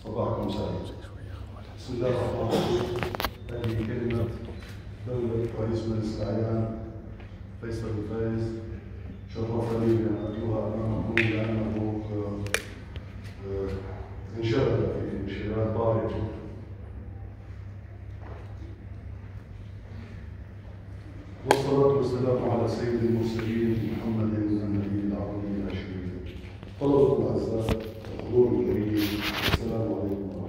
صباحكم سعيد. بسم الله الرحمن الرحيم. هذه كلمة دولة رئيس مجلس الأعيان فيصل الفايز، شرفني بأن أتلوها أمامكم لأنه انشغل في انشغال طارئ. والصلاة والسلام على سيد المرسلين محمد النبي العظيم الأشرف. طلبة الأعزاء، الحضور الكريم، السلام عليكم ورحمة الله.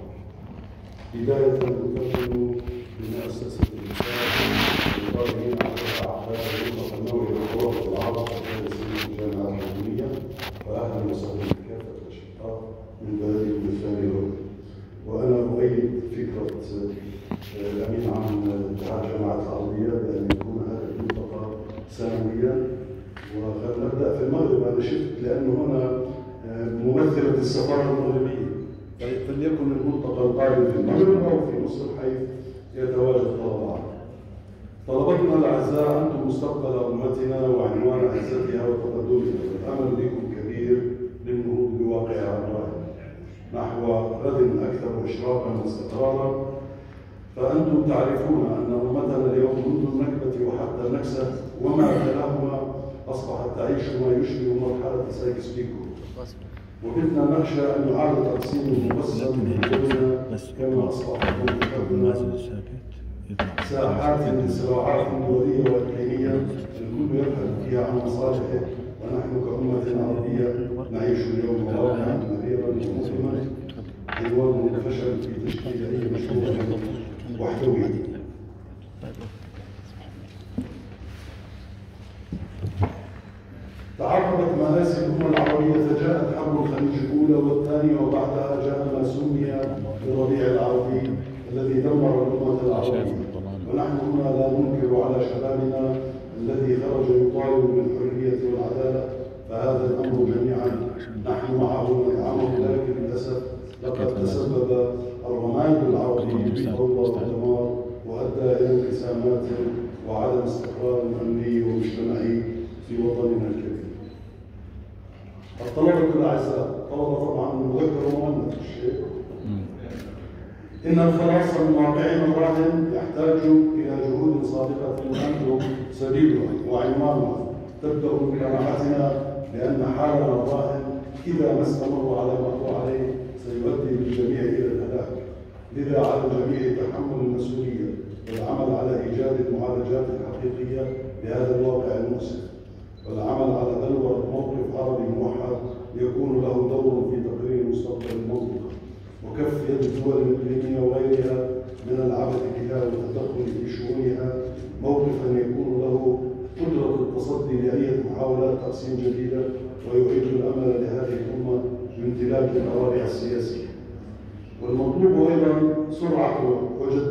بداية أقدم بمؤسسة الإنسان للقائمين على أعداد الرفقة النووية والغرف العرب في الجامعة العلمية، وأهلا وسهلا بكافة الأشقاء من بلدكم الثاني هنا. وأنا أؤيد فكرة الأمين عام اتحاد الجامعات العربية بأن يكون هذا الملتقى سنويا. ونبدأ في المغرب، أنا شفت لأنه هنا ممثلة السفارة المغربية، فليكن الملتقى القادم في المغرب أو في مصر حيث يتواجد طلبة. طلبتنا الأعزاء، أنتم مستقبل أمتنا وعنوان عزتها وتقدمها، والأمل بكم كبير للنهوض بواقعها الراهن نحو غد أكثر إشراقا واستقرارا. فأنتم تعرفون أن أمتنا اليوم منذ النكبة وحتى النكسة وما تلاهما أصبحت تعيش ما يشبه مرحلة سايكس بيكو، وبدنا نخشى أن يعاد تقسيم المقسم بيننا كما أصبحت ساحات للصراعات الدولية والإقليمية الكل يبحث فيها عن مصالحه، ونحن كأمة عربية نعيش اليوم واقعا مريرا ومؤلما عنوان الفشل في تشكيل أي مشروع وحدوي. تعرضت مآسي الأمة العربية، فجاءت حرب الخليج الأولى والثانية، وبعدها جاء ما سمي بالربيع العربي الذي دمر الأمة العربية. ونحن هنا لا ننكر على شبابنا الذي خرج يطالب بالحرية والعدالة، فهذا الأمر جميعا نحن معه ندعمه، لكن للأسف لقد تسبب الرماد العربي بالفوضى والدمار، وأدى إلى انقسامات وعدم استقرار أمني ومجتمعي في وطننا الكبير. الطلبة الأعزاء، طلبة طبعا مذكر ومؤنث الشيء، إن الخلاص من واقعنا الراهن يحتاج إلى جهود صادقة أنتم سبيلها وعنوانها. تبدأ بقناعتنا لأن حالنا الراهن إذا ما استمر على ما هو عليه سيؤدي بالجميع إلى الهلاك. لذا على الجميع تحمل المسؤولية والعمل على إيجاد المعالجات الحقيقية لهذا الواقع المؤسف، والعمل على بلورة موقف عربي موحد يكون له دور في تقرير مستقبل المنطقة، وكف يد الدول الإقليمية وغيرها من العبث بها والتدخل في شؤونها، موقفا يكون له قدرة التصدي لأي محاولات تقسيم جديدة ويعيد الأمل لهذه الأمة من امتلاك الأراضي السياسية. والمطلوب أيضا سرعة وجد